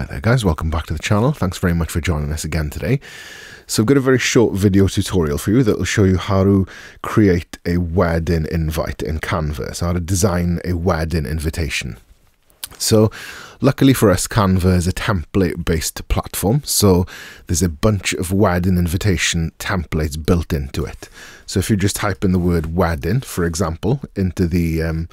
Hi there guys, welcome back to the channel. Thanks very much for joining us again today. So I've got a very short video tutorial for you that will show you how to create a wedding invite in Canva. So how to design a wedding invitation. So luckily for us, Canva is a template-based platform, so there's a bunch of wedding invitation templates built into it. So if you just type in the word wedding, for example, into the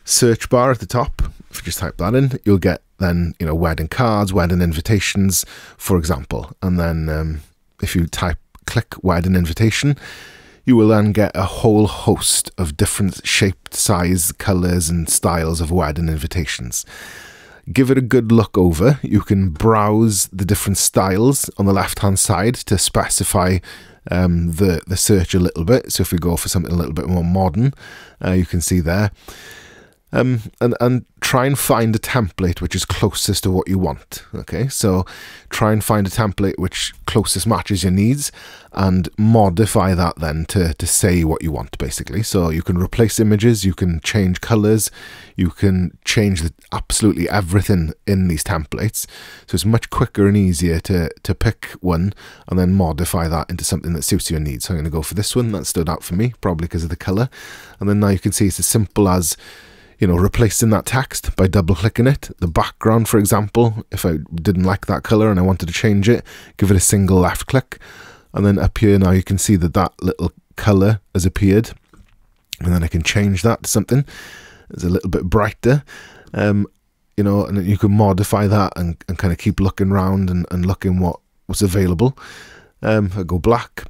search bar at the top, if you just type that in, you'll get then, you know, wedding cards, wedding invitations, for example. And then if you click wedding invitation, you will then get a whole host of different shaped, size, colors and styles of wedding invitations. Give it a good look over. You can browse the different styles on the left hand side to specify the search a little bit. So if we go for something a little bit more modern, you can see there. And try and find a template which is closest to what you want. Okay, so try and find a template which closest matches your needs and modify that then to say what you want, basically. So you can replace images, you can change colors, you can change absolutely everything in these templates. So it's much quicker and easier to pick one and then modify that into something that suits your needs. So I'm going to go for this one. That stood out for me, probably because of the color. And then now you can see it's as simple as, you know, replacing that text by double clicking it. The background, for example, if I didn't like that color and I wanted to change it, give it a single left click. And then up here now you can see that that little color has appeared. And then I can change that to something that's a little bit brighter. You know, and you can modify that and kind of keep looking around and looking what's available. I go black,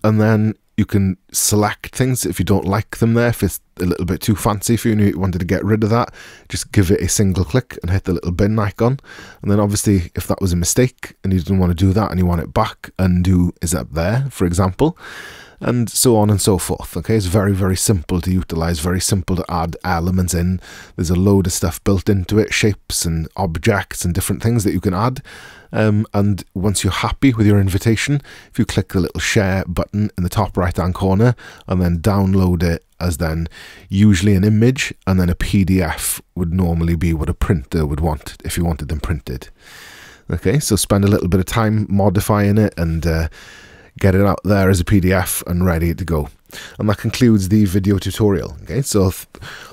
and then you can select things if you don't like them there. If it's a little bit too fancy for you and you wanted to get rid of that, just give it a single click and hit the little bin icon. And then obviously if that was a mistake and you didn't want to do that and you want it back, undo is up there, for example, and so on and so forth. Okay, it's very, very simple to utilize, very simple to add elements in. There's a load of stuff built into it, shapes and objects and different things that you can add. And once you're happy with your invitation, if you click the little share button in the top right hand corner and then download it as then usually an image, and then a PDF would normally be what a printer would want if you wanted them printed. Okay, so spend a little bit of time modifying it and get it out there as a PDF and ready to go. And that concludes the video tutorial. Okay, so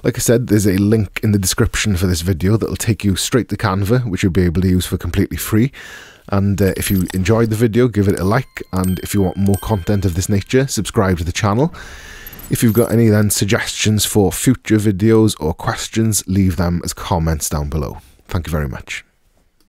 like I said, there's a link in the description for this video that will take you straight to Canva, which you'll be able to use for completely free. And if you enjoyed the video, give it a like, and if you want more content of this nature, subscribe to the channel. If you've got any then suggestions for future videos or questions, leave them as comments down below. Thank you very much.